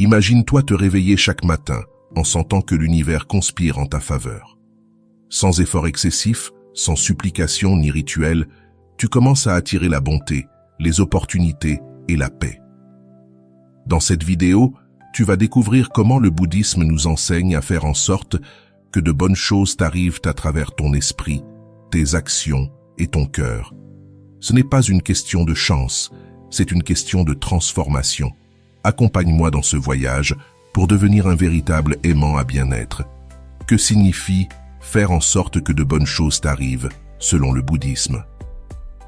Imagine-toi te réveiller chaque matin en sentant que l'univers conspire en ta faveur. Sans effort excessif, sans supplication ni rituel, tu commences à attirer la bonté, les opportunités et la paix. Dans cette vidéo, tu vas découvrir comment le bouddhisme nous enseigne à faire en sorte que de bonnes choses t'arrivent à travers ton esprit, tes actions et ton cœur. Ce n'est pas une question de chance, c'est une question de transformation. Accompagne-moi dans ce voyage pour devenir un véritable aimant à bien-être. Que signifie faire en sorte que de bonnes choses t'arrivent, selon le bouddhisme?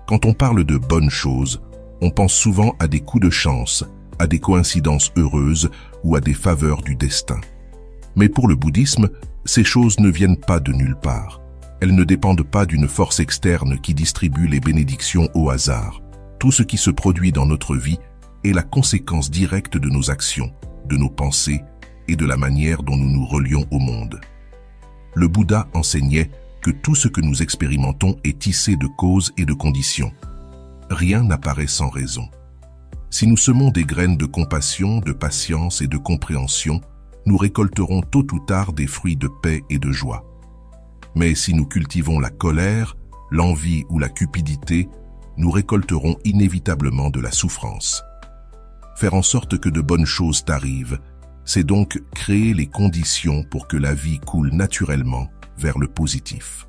Quand on parle de bonnes choses, on pense souvent à des coups de chance, à des coïncidences heureuses ou à des faveurs du destin. Mais pour le bouddhisme, ces choses ne viennent pas de nulle part. Elles ne dépendent pas d'une force externe qui distribue les bénédictions au hasard. Tout ce qui se produit dans notre vie est la conséquence directe de nos actions, de nos pensées et de la manière dont nous nous relions au monde. Le Bouddha enseignait que tout ce que nous expérimentons est tissé de causes et de conditions. Rien n'apparaît sans raison. Si nous semons des graines de compassion, de patience et de compréhension, nous récolterons tôt ou tard des fruits de paix et de joie. Mais si nous cultivons la colère, l'envie ou la cupidité, nous récolterons inévitablement de la souffrance. Faire en sorte que de bonnes choses t'arrivent, c'est donc créer les conditions pour que la vie coule naturellement vers le positif.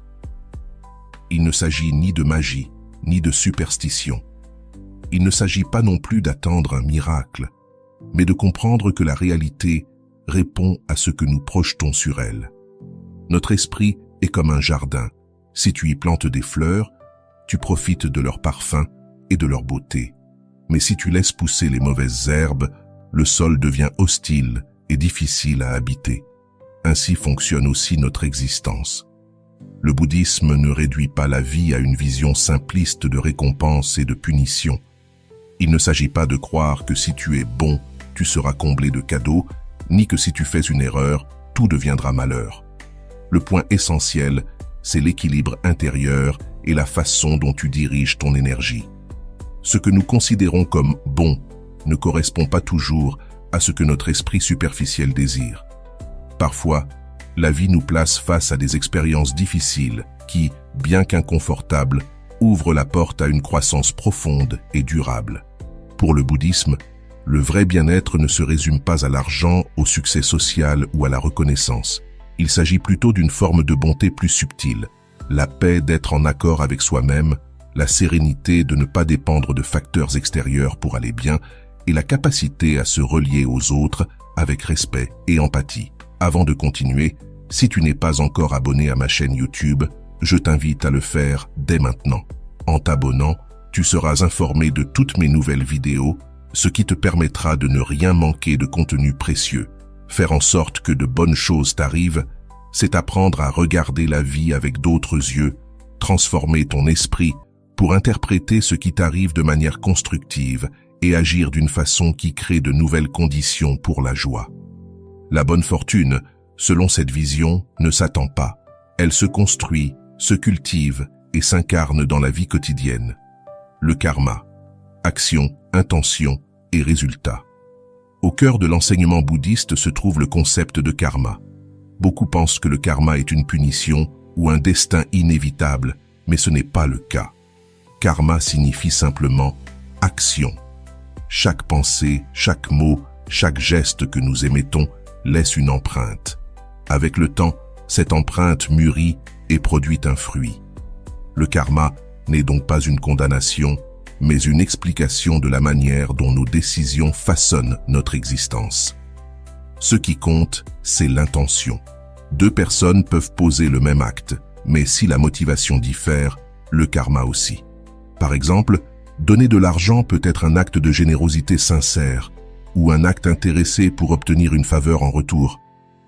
Il ne s'agit ni de magie, ni de superstition. Il ne s'agit pas non plus d'attendre un miracle, mais de comprendre que la réalité répond à ce que nous projetons sur elle. Notre esprit est comme un jardin. Si tu y plantes des fleurs, tu profites de leur parfum et de leur beauté. Mais si tu laisses pousser les mauvaises herbes, le sol devient hostile et difficile à habiter. Ainsi fonctionne aussi notre existence. Le bouddhisme ne réduit pas la vie à une vision simpliste de récompense et de punition. Il ne s'agit pas de croire que si tu es bon, tu seras comblé de cadeaux, ni que si tu fais une erreur, tout deviendra malheur. Le point essentiel, c'est l'équilibre intérieur et la façon dont tu diriges ton énergie. Ce que nous considérons comme bon ne correspond pas toujours à ce que notre esprit superficiel désire. Parfois, la vie nous place face à des expériences difficiles qui, bien qu'inconfortables, ouvrent la porte à une croissance profonde et durable. Pour le bouddhisme, le vrai bien-être ne se résume pas à l'argent, au succès social ou à la reconnaissance. Il s'agit plutôt d'une forme de bonté plus subtile, la paix d'être en accord avec soi-même, la sérénité de ne pas dépendre de facteurs extérieurs pour aller bien et la capacité à se relier aux autres avec respect et empathie. Avant de continuer, si tu n'es pas encore abonné à ma chaîne YouTube, je t'invite à le faire dès maintenant. En t'abonnant, tu seras informé de toutes mes nouvelles vidéos, ce qui te permettra de ne rien manquer de contenu précieux. Faire en sorte que de bonnes choses t'arrivent, c'est apprendre à regarder la vie avec d'autres yeux, transformer ton esprit pour interpréter ce qui t'arrive de manière constructive et agir d'une façon qui crée de nouvelles conditions pour la joie. La bonne fortune, selon cette vision, ne s'attend pas. Elle se construit, se cultive et s'incarne dans la vie quotidienne. Le karma, action, intention et résultat. Au cœur de l'enseignement bouddhiste se trouve le concept de karma. Beaucoup pensent que le karma est une punition ou un destin inévitable, mais ce n'est pas le cas. Karma signifie simplement action. Chaque pensée, chaque mot, chaque geste que nous émettons laisse une empreinte. Avec le temps, cette empreinte mûrit et produit un fruit. Le karma n'est donc pas une condamnation, mais une explication de la manière dont nos décisions façonnent notre existence. Ce qui compte, c'est l'intention. Deux personnes peuvent poser le même acte, mais si la motivation diffère, le karma aussi. Par exemple, donner de l'argent peut être un acte de générosité sincère, ou un acte intéressé pour obtenir une faveur en retour.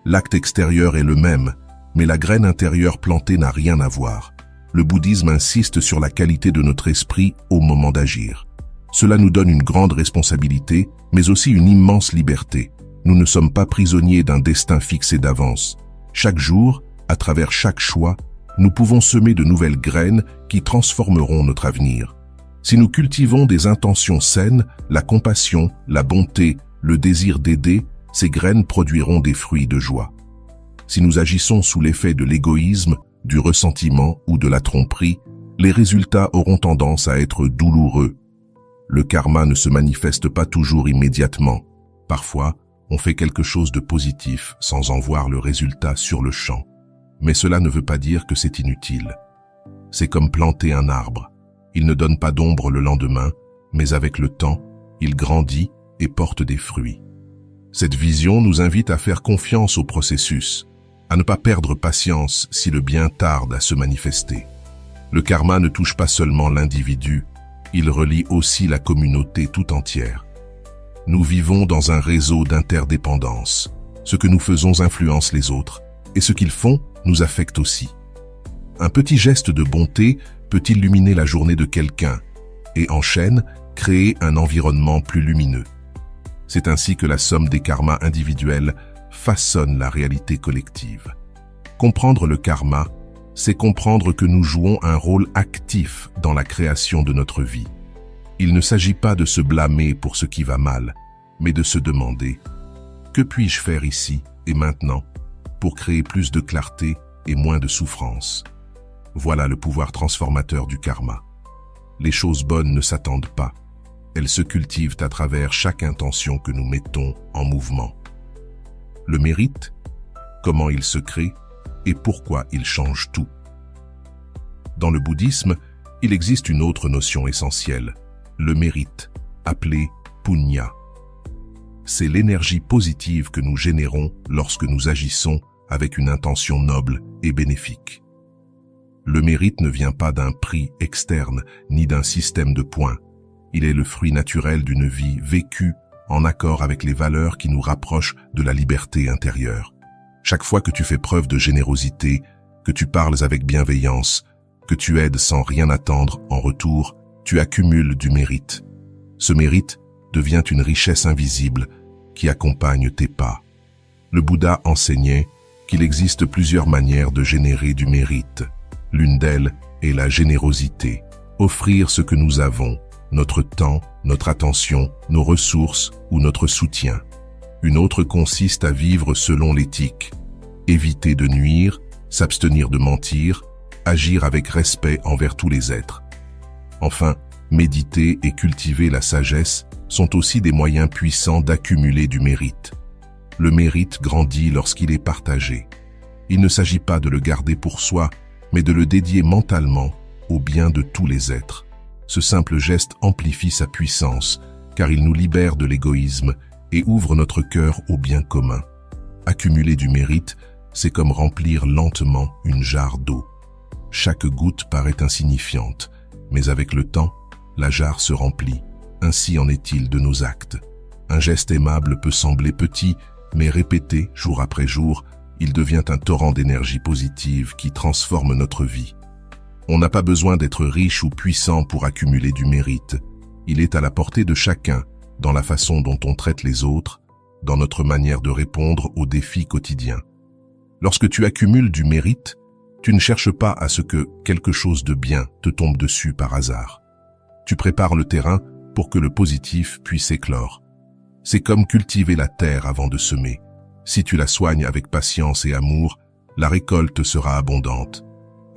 L'acte extérieur est le même, mais la graine intérieure plantée n'a rien à voir. Le bouddhisme insiste sur la qualité de notre esprit au moment d'agir. Cela nous donne une grande responsabilité, mais aussi une immense liberté. Nous ne sommes pas prisonniers d'un destin fixé d'avance. Chaque jour, à travers chaque choix, nous pouvons semer de nouvelles graines qui transformeront notre avenir. Si nous cultivons des intentions saines, la compassion, la bonté, le désir d'aider, ces graines produiront des fruits de joie. Si nous agissons sous l'effet de l'égoïsme, du ressentiment ou de la tromperie, les résultats auront tendance à être douloureux. Le karma ne se manifeste pas toujours immédiatement. Parfois, on fait quelque chose de positif sans en voir le résultat sur le champ. Mais cela ne veut pas dire que c'est inutile. C'est comme planter un arbre. Il ne donne pas d'ombre le lendemain, mais avec le temps, il grandit et porte des fruits. Cette vision nous invite à faire confiance au processus, à ne pas perdre patience si le bien tarde à se manifester. Le karma ne touche pas seulement l'individu, il relie aussi la communauté tout entière. Nous vivons dans un réseau d'interdépendance. Ce que nous faisons influence les autres, et ce qu'ils font nous affecte aussi. Un petit geste de bonté peut illuminer la journée de quelqu'un, et en chaîne, créer un environnement plus lumineux. C'est ainsi que la somme des karmas individuels façonne la réalité collective. Comprendre le karma, c'est comprendre que nous jouons un rôle actif dans la création de notre vie. Il ne s'agit pas de se blâmer pour ce qui va mal, mais de se demander « Que puis-je faire ici et maintenant pour créer plus de clarté et moins de souffrance ?» Voilà le pouvoir transformateur du karma. Les choses bonnes ne s'attendent pas. Elles se cultivent à travers chaque intention que nous mettons en mouvement. Le mérite, comment il se crée et pourquoi il change tout. Dans le bouddhisme, il existe une autre notion essentielle, le mérite, appelé punya. C'est l'énergie positive que nous générons lorsque nous agissons avec une intention noble et bénéfique. Le mérite ne vient pas d'un prix externe ni d'un système de points. Il est le fruit naturel d'une vie vécue en accord avec les valeurs qui nous rapprochent de la liberté intérieure. Chaque fois que tu fais preuve de générosité, que tu parles avec bienveillance, que tu aides sans rien attendre en retour, tu accumules du mérite. Ce mérite devient une richesse invisible qui accompagne tes pas. Le Bouddha enseignait qu'il existe plusieurs manières de générer du mérite. L'une d'elles est la générosité, offrir ce que nous avons, notre temps, notre attention, nos ressources ou notre soutien. Une autre consiste à vivre selon l'éthique, éviter de nuire, s'abstenir de mentir, agir avec respect envers tous les êtres. Enfin, méditer et cultiver la sagesse sont aussi des moyens puissants d'accumuler du mérite. Le mérite grandit lorsqu'il est partagé. Il ne s'agit pas de le garder pour soi, mais de le dédier mentalement au bien de tous les êtres. Ce simple geste amplifie sa puissance, car il nous libère de l'égoïsme et ouvre notre cœur au bien commun. Accumuler du mérite, c'est comme remplir lentement une jarre d'eau. Chaque goutte paraît insignifiante, mais avec le temps, la jarre se remplit. Ainsi en est-il de nos actes. Un geste aimable peut sembler petit, mais répété jour après jour, il devient un torrent d'énergie positive qui transforme notre vie. On n'a pas besoin d'être riche ou puissant pour accumuler du mérite. Il est à la portée de chacun, dans la façon dont on traite les autres, dans notre manière de répondre aux défis quotidiens. Lorsque tu accumules du mérite, tu ne cherches pas à ce que quelque chose de bien te tombe dessus par hasard. Tu prépares le terrain pour que le positif puisse éclore. C'est comme cultiver la terre avant de semer. Si tu la soignes avec patience et amour, la récolte sera abondante.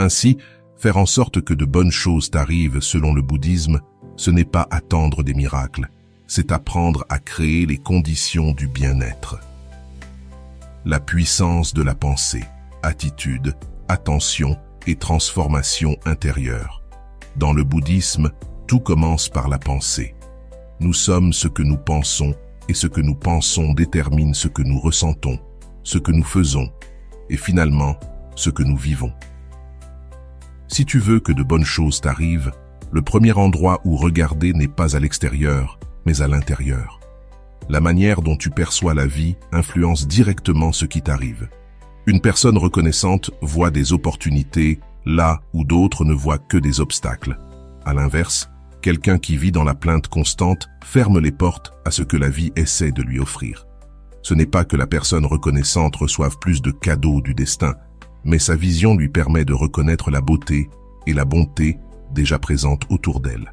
Ainsi, faire en sorte que de bonnes choses t'arrivent selon le bouddhisme, ce n'est pas attendre des miracles, c'est apprendre à créer les conditions du bien-être. La puissance de la pensée, attitude, attention et transformation intérieure. Dans le bouddhisme, tout commence par la pensée. Nous sommes ce que nous pensons et ce que nous pensons détermine ce que nous ressentons, ce que nous faisons et finalement ce que nous vivons. Si tu veux que de bonnes choses t'arrivent, le premier endroit où regarder n'est pas à l'extérieur, mais à l'intérieur. La manière dont tu perçois la vie influence directement ce qui t'arrive. Une personne reconnaissante voit des opportunités là où d'autres ne voient que des obstacles. À l'inverse, quelqu'un qui vit dans la plainte constante ferme les portes à ce que la vie essaie de lui offrir. Ce n'est pas que la personne reconnaissante reçoive plus de cadeaux du destin, mais sa vision lui permet de reconnaître la beauté et la bonté déjà présentes autour d'elle.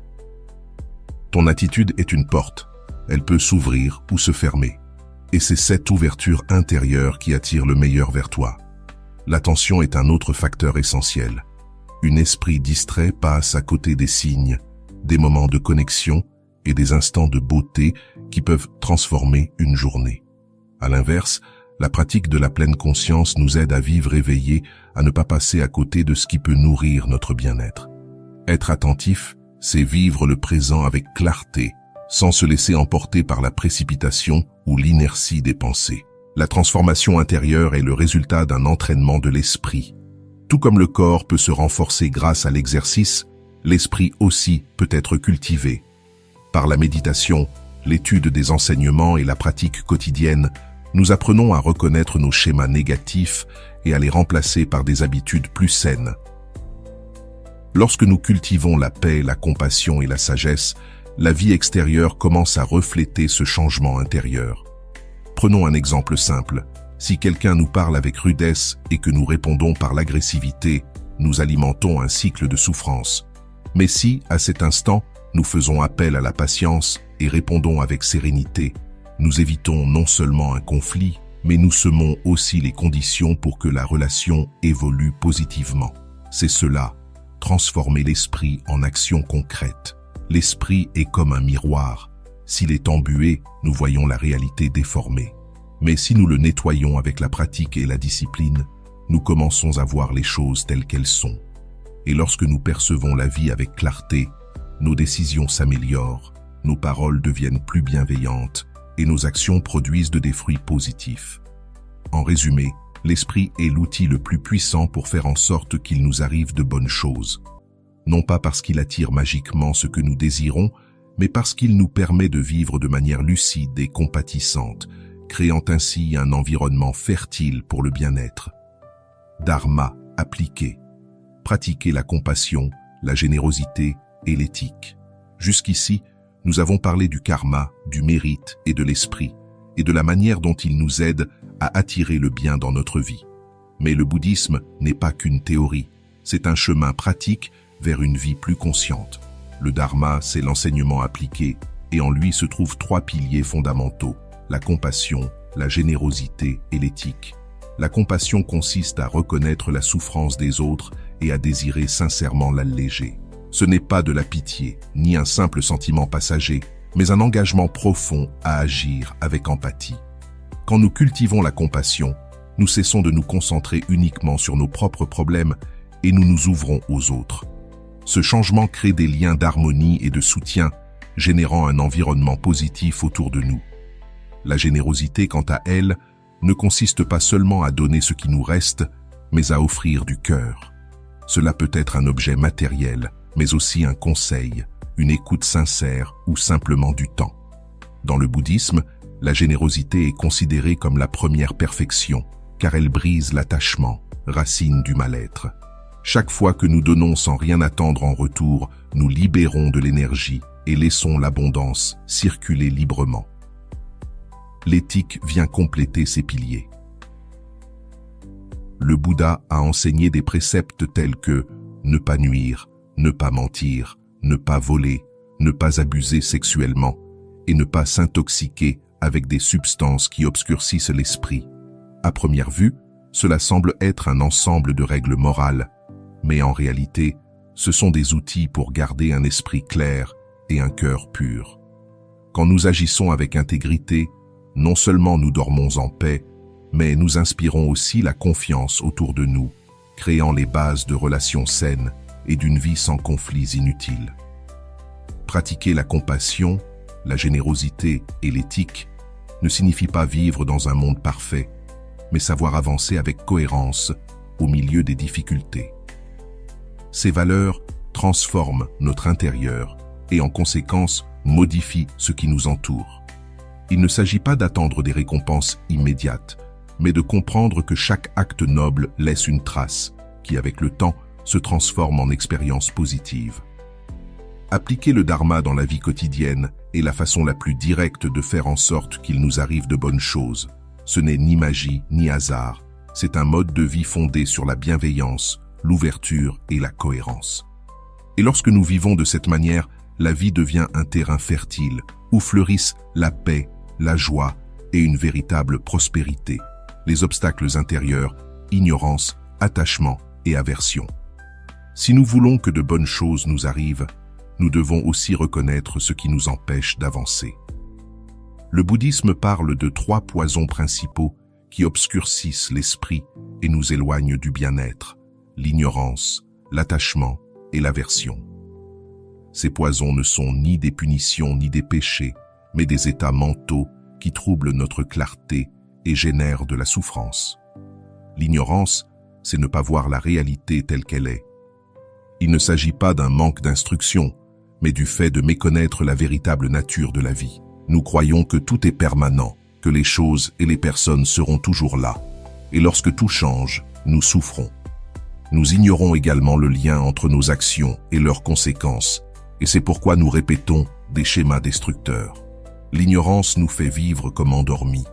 Ton attitude est une porte. Elle peut s'ouvrir ou se fermer. Et c'est cette ouverture intérieure qui attire le meilleur vers toi. L'attention est un autre facteur essentiel. Un esprit distrait passe à côté des signes, des moments de connexion et des instants de beauté qui peuvent transformer une journée. À l'inverse, la pratique de la pleine conscience nous aide à vivre éveillés, à ne pas passer à côté de ce qui peut nourrir notre bien-être. Être attentif, c'est vivre le présent avec clarté, sans se laisser emporter par la précipitation ou l'inertie des pensées. La transformation intérieure est le résultat d'un entraînement de l'esprit. Tout comme le corps peut se renforcer grâce à l'exercice, l'esprit aussi peut être cultivé. Par la méditation, l'étude des enseignements et la pratique quotidienne, nous apprenons à reconnaître nos schémas négatifs et à les remplacer par des habitudes plus saines. Lorsque nous cultivons la paix, la compassion et la sagesse, la vie extérieure commence à refléter ce changement intérieur. Prenons un exemple simple. Si quelqu'un nous parle avec rudesse et que nous répondons par l'agressivité, nous alimentons un cycle de souffrance. Mais si, à cet instant, nous faisons appel à la patience et répondons avec sérénité, nous évitons non seulement un conflit, mais nous semons aussi les conditions pour que la relation évolue positivement. C'est cela, transformer l'esprit en action concrète. L'esprit est comme un miroir. S'il est embué, nous voyons la réalité déformée. Mais si nous le nettoyons avec la pratique et la discipline, nous commençons à voir les choses telles qu'elles sont. Et lorsque nous percevons la vie avec clarté, nos décisions s'améliorent, nos paroles deviennent plus bienveillantes et nos actions produisent des fruits positifs. En résumé, l'esprit est l'outil le plus puissant pour faire en sorte qu'il nous arrive de bonnes choses. Non pas parce qu'il attire magiquement ce que nous désirons, mais parce qu'il nous permet de vivre de manière lucide et compatissante, créant ainsi un environnement fertile pour le bien-être. Dharma appliqué. Pratiquer la compassion, la générosité et l'éthique. Jusqu'ici, nous avons parlé du karma, du mérite et de l'esprit, et de la manière dont il nous aide à attirer le bien dans notre vie. Mais le bouddhisme n'est pas qu'une théorie, c'est un chemin pratique vers une vie plus consciente. Le dharma, c'est l'enseignement appliqué, et en lui se trouvent 3 piliers fondamentaux, la compassion, la générosité et l'éthique. La compassion consiste à reconnaître la souffrance des autres et à désirer sincèrement l'alléger. Ce n'est pas de la pitié, ni un simple sentiment passager, mais un engagement profond à agir avec empathie. Quand nous cultivons la compassion, nous cessons de nous concentrer uniquement sur nos propres problèmes et nous nous ouvrons aux autres. Ce changement crée des liens d'harmonie et de soutien, générant un environnement positif autour de nous. La générosité, quant à elle, ne consiste pas seulement à donner ce qui nous reste, mais à offrir du cœur. Cela peut être un objet matériel, mais aussi un conseil, une écoute sincère ou simplement du temps. Dans le bouddhisme, la générosité est considérée comme la première perfection, car elle brise l'attachement, racine du mal-être. Chaque fois que nous donnons sans rien attendre en retour, nous libérons de l'énergie et laissons l'abondance circuler librement. L'éthique vient compléter ces piliers. Le Bouddha a enseigné des préceptes tels que ne pas nuire, ne pas mentir, ne pas voler, ne pas abuser sexuellement et ne pas s'intoxiquer avec des substances qui obscurcissent l'esprit. À première vue, cela semble être un ensemble de règles morales, mais en réalité, ce sont des outils pour garder un esprit clair et un cœur pur. Quand nous agissons avec intégrité, non seulement nous dormons en paix, mais nous inspirons aussi la confiance autour de nous, créant les bases de relations saines et d'une vie sans conflits inutiles. Pratiquer la compassion, la générosité et l'éthique ne signifie pas vivre dans un monde parfait, mais savoir avancer avec cohérence au milieu des difficultés. Ces valeurs transforment notre intérieur et en conséquence modifient ce qui nous entoure. Il ne s'agit pas d'attendre des récompenses immédiates, mais de comprendre que chaque acte noble laisse une trace qui, avec le temps, se transforme en expérience positive. Appliquer le dharma dans la vie quotidienne est la façon la plus directe de faire en sorte qu'il nous arrive de bonnes choses. Ce n'est ni magie ni hasard, c'est un mode de vie fondé sur la bienveillance, l'ouverture et la cohérence. Et lorsque nous vivons de cette manière, la vie devient un terrain fertile où fleurissent la paix, la joie et une véritable prospérité. Les obstacles intérieurs, ignorance, attachement et aversion. Si nous voulons que de bonnes choses nous arrivent, nous devons aussi reconnaître ce qui nous empêche d'avancer. Le bouddhisme parle de 3 poisons principaux qui obscurcissent l'esprit et nous éloignent du bien-être: l'ignorance, l'attachement et l'aversion. Ces poisons ne sont ni des punitions ni des péchés, mais des états mentaux qui troublent notre clarté et génèrent de la souffrance. L'ignorance, c'est ne pas voir la réalité telle qu'elle est. Il ne s'agit pas d'un manque d'instruction, mais du fait de méconnaître la véritable nature de la vie. Nous croyons que tout est permanent, que les choses et les personnes seront toujours là. Et lorsque tout change, nous souffrons. Nous ignorons également le lien entre nos actions et leurs conséquences, et c'est pourquoi nous répétons des schémas destructeurs. L'ignorance nous fait vivre comme endormis,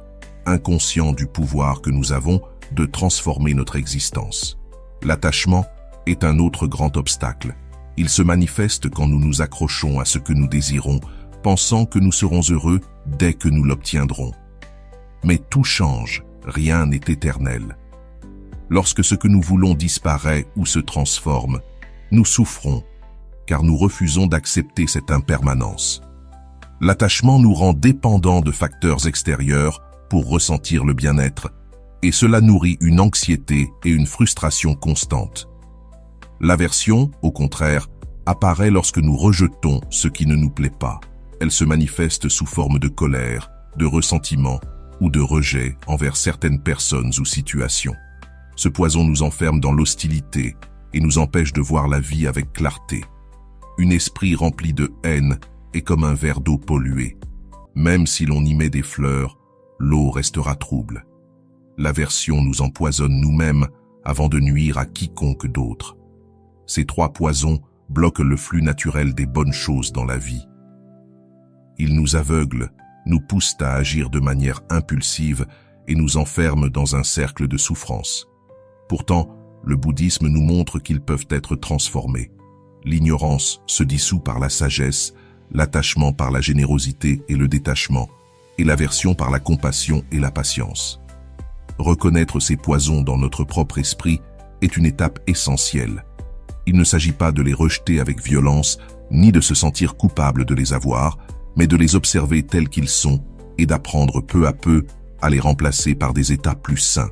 inconscients du pouvoir que nous avons de transformer notre existence. L'attachement est un autre grand obstacle. Il se manifeste quand nous nous accrochons à ce que nous désirons, pensant que nous serons heureux dès que nous l'obtiendrons. Mais tout change, rien n'est éternel. Lorsque ce que nous voulons disparaît ou se transforme, nous souffrons, car nous refusons d'accepter cette impermanence. L'attachement nous rend dépendants de facteurs extérieurs pour ressentir le bien-être, et cela nourrit une anxiété et une frustration constantes. L'aversion, au contraire, apparaît lorsque nous rejetons ce qui ne nous plaît pas. Elle se manifeste sous forme de colère, de ressentiment ou de rejet envers certaines personnes ou situations. Ce poison nous enferme dans l'hostilité et nous empêche de voir la vie avec clarté. Un esprit rempli de haine est comme un verre d'eau pollué. Même si l'on y met des fleurs, l'eau restera trouble. L'aversion nous empoisonne nous-mêmes avant de nuire à quiconque d'autre. Ces 3 poisons bloquent le flux naturel des bonnes choses dans la vie. Ils nous aveuglent, nous poussent à agir de manière impulsive et nous enferment dans un cercle de souffrance. Pourtant, le bouddhisme nous montre qu'ils peuvent être transformés. L'ignorance se dissout par la sagesse, l'attachement par la générosité et le détachement, et l'aversion par la compassion et la patience. Reconnaître ces poisons dans notre propre esprit est une étape essentielle. Il ne s'agit pas de les rejeter avec violence, ni de se sentir coupable de les avoir, mais de les observer tels qu'ils sont et d'apprendre peu à peu à les remplacer par des états plus sains.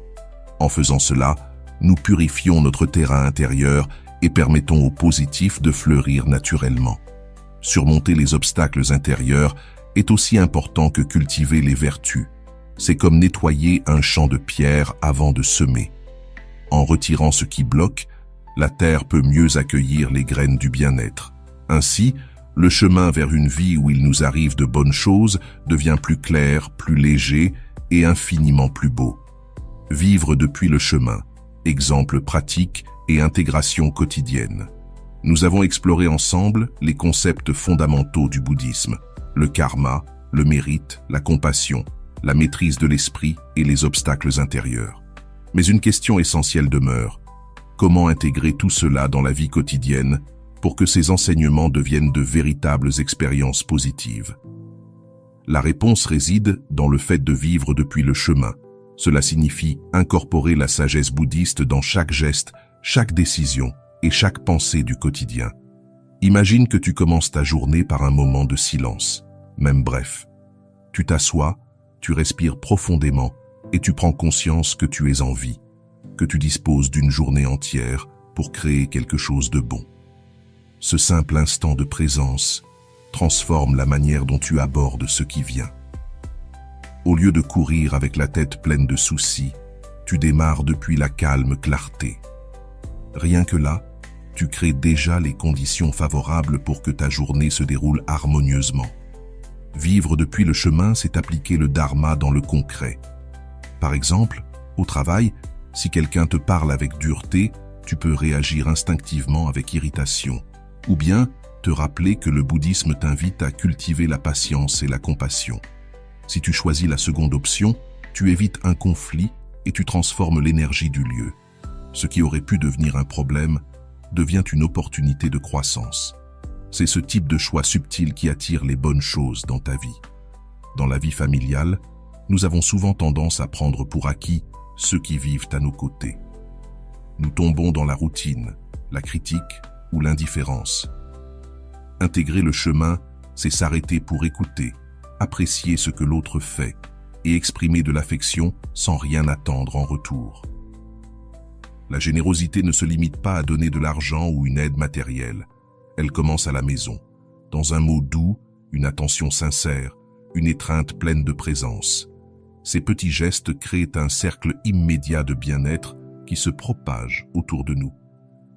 En faisant cela, nous purifions notre terrain intérieur et permettons au positif de fleurir naturellement. Surmonter les obstacles intérieurs est aussi important que cultiver les vertus. C'est comme nettoyer un champ de pierre avant de semer. En retirant ce qui bloque, la terre peut mieux accueillir les graines du bien-être. Ainsi, le chemin vers une vie où il nous arrive de bonnes choses devient plus clair, plus léger et infiniment plus beau. Vivre depuis le chemin, exemple pratique et intégration quotidienne. Nous avons exploré ensemble les concepts fondamentaux du bouddhisme, le karma, le mérite, la compassion, la maîtrise de l'esprit et les obstacles intérieurs. Mais une question essentielle demeure: comment intégrer tout cela dans la vie quotidienne pour que ces enseignements deviennent de véritables expériences positives? La réponse réside dans le fait de vivre depuis le chemin. Cela signifie incorporer la sagesse bouddhiste dans chaque geste, chaque décision et chaque pensée du quotidien. Imagine que tu commences ta journée par un moment de silence, même bref. Tu t'assois, tu respires profondément et tu prends conscience que tu es en vie, que tu disposes d'une journée entière pour créer quelque chose de bon. Ce simple instant de présence transforme la manière dont tu abordes ce qui vient. Au lieu de courir avec la tête pleine de soucis, tu démarres depuis la calme clarté. Rien que là, tu crées déjà les conditions favorables pour que ta journée se déroule harmonieusement. Vivre depuis le chemin, c'est appliquer le dharma dans le concret. Par exemple, au travail, si quelqu'un te parle avec dureté, tu peux réagir instinctivement avec irritation. Ou bien, te rappeler que le bouddhisme t'invite à cultiver la patience et la compassion. Si tu choisis la seconde option, tu évites un conflit et tu transformes l'énergie du lieu. Ce qui aurait pu devenir un problème devient une opportunité de croissance. C'est ce type de choix subtil qui attire les bonnes choses dans ta vie. Dans la vie familiale, nous avons souvent tendance à prendre pour acquis ceux qui vivent à nos côtés. Nous tombons dans la routine, la critique ou l'indifférence. Intégrer le chemin, c'est s'arrêter pour écouter, apprécier ce que l'autre fait et exprimer de l'affection sans rien attendre en retour. La générosité ne se limite pas à donner de l'argent ou une aide matérielle. Elle commence à la maison, dans un mot doux, une attention sincère, une étreinte pleine de présence. Ces petits gestes créent un cercle immédiat de bien-être qui se propage autour de nous.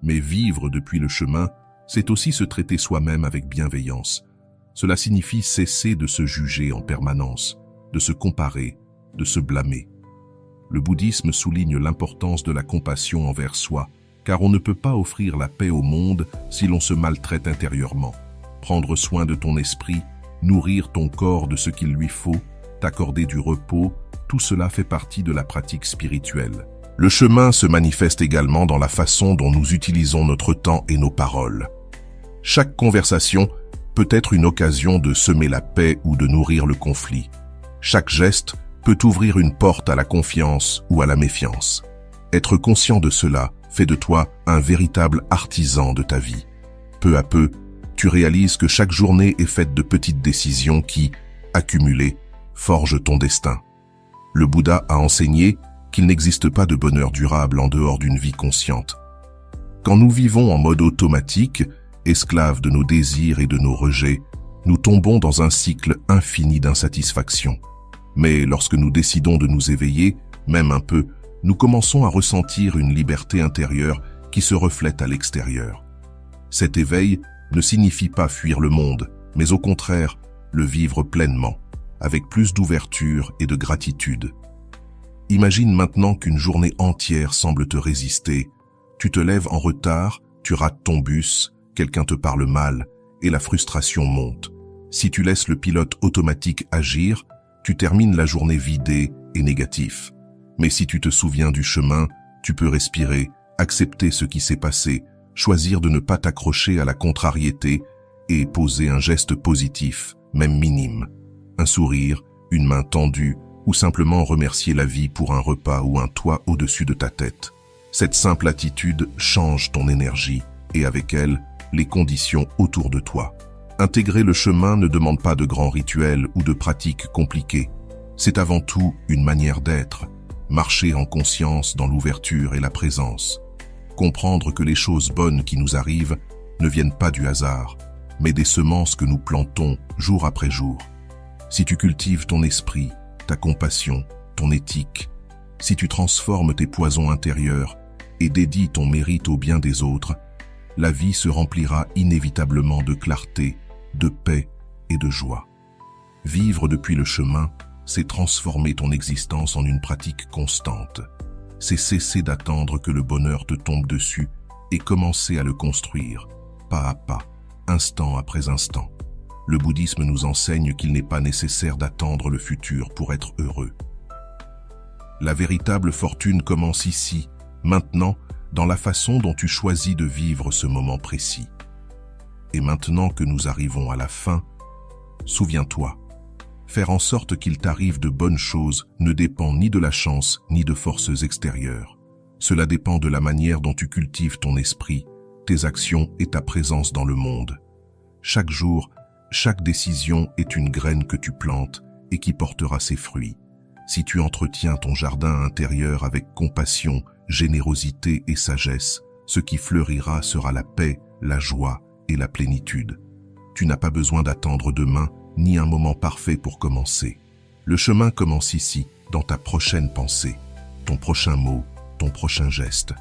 Mais vivre depuis le chemin, c'est aussi se traiter soi-même avec bienveillance. Cela signifie cesser de se juger en permanence, de se comparer, de se blâmer. Le bouddhisme souligne l'importance de la compassion envers soi, car on ne peut pas offrir la paix au monde si l'on se maltraite intérieurement. Prendre soin de ton esprit, nourrir ton corps de ce qu'il lui faut, t'accorder du repos, tout cela fait partie de la pratique spirituelle. Le chemin se manifeste également dans la façon dont nous utilisons notre temps et nos paroles. Chaque conversation peut être une occasion de semer la paix ou de nourrir le conflit. Chaque geste peut ouvrir une porte à la confiance ou à la méfiance. Être conscient de cela fait de toi un véritable artisan de ta vie. Peu à peu, tu réalises que chaque journée est faite de petites décisions qui, accumulées, forgent ton destin. Le Bouddha a enseigné qu'il n'existe pas de bonheur durable en dehors d'une vie consciente. Quand nous vivons en mode automatique, esclaves de nos désirs et de nos rejets, nous tombons dans un cycle infini d'insatisfaction. Mais lorsque nous décidons de nous éveiller, même un peu, nous commençons à ressentir une liberté intérieure qui se reflète à l'extérieur. Cet éveil ne signifie pas fuir le monde, mais au contraire, le vivre pleinement, avec plus d'ouverture et de gratitude. Imagine maintenant qu'une journée entière semble te résister. Tu te lèves en retard, tu rates ton bus, quelqu'un te parle mal, et la frustration monte. Si tu laisses le pilote automatique agir, tu termines la journée vidée et négatif. Mais si tu te souviens du chemin, tu peux respirer, accepter ce qui s'est passé, choisir de ne pas t'accrocher à la contrariété et poser un geste positif, même minime. Un sourire, une main tendue ou simplement remercier la vie pour un repas ou un toit au-dessus de ta tête. Cette simple attitude change ton énergie et avec elle, les conditions autour de toi. Intégrer le chemin ne demande pas de grands rituels ou de pratiques compliquées. C'est avant tout une manière d'être, marcher en conscience dans l'ouverture et la présence. Comprendre que les choses bonnes qui nous arrivent ne viennent pas du hasard, mais des semences que nous plantons jour après jour. Si tu cultives ton esprit, ta compassion, ton éthique, si tu transformes tes poisons intérieurs et dédies ton mérite au bien des autres, la vie se remplira inévitablement de clarté, de paix et de joie. Vivre depuis le chemin, c'est transformer ton existence en une pratique constante. C'est cesser d'attendre que le bonheur te tombe dessus et commencer à le construire, pas à pas, instant après instant. Le bouddhisme nous enseigne qu'il n'est pas nécessaire d'attendre le futur pour être heureux. La véritable fortune commence ici, maintenant, dans la façon dont tu choisis de vivre ce moment précis. Et maintenant que nous arrivons à la fin, souviens-toi, faire en sorte qu'il t'arrive de bonnes choses ne dépend ni de la chance ni de forces extérieures. Cela dépend de la manière dont tu cultives ton esprit, tes actions et ta présence dans le monde. Chaque jour, chaque décision est une graine que tu plantes et qui portera ses fruits. Si tu entretiens ton jardin intérieur avec compassion, générosité et sagesse, ce qui fleurira sera la paix, la joie et la plénitude. Tu n'as pas besoin d'attendre demain, ni un moment parfait pour commencer. Le chemin commence ici, dans ta prochaine pensée, ton prochain mot, ton prochain geste.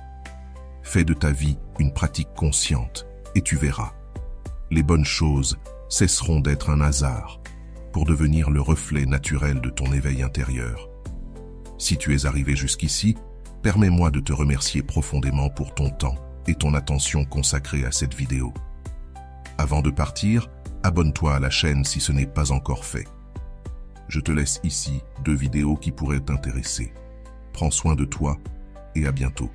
Fais de ta vie une pratique consciente et tu verras. Les bonnes choses cesseront d'être un hasard pour devenir le reflet naturel de ton éveil intérieur. Si tu es arrivé jusqu'ici, permets-moi de te remercier profondément pour ton temps et ton attention consacrée à cette vidéo. Avant de partir, abonne-toi à la chaîne si ce n'est pas encore fait. Je te laisse ici 2 vidéos qui pourraient t'intéresser. Prends soin de toi et à bientôt.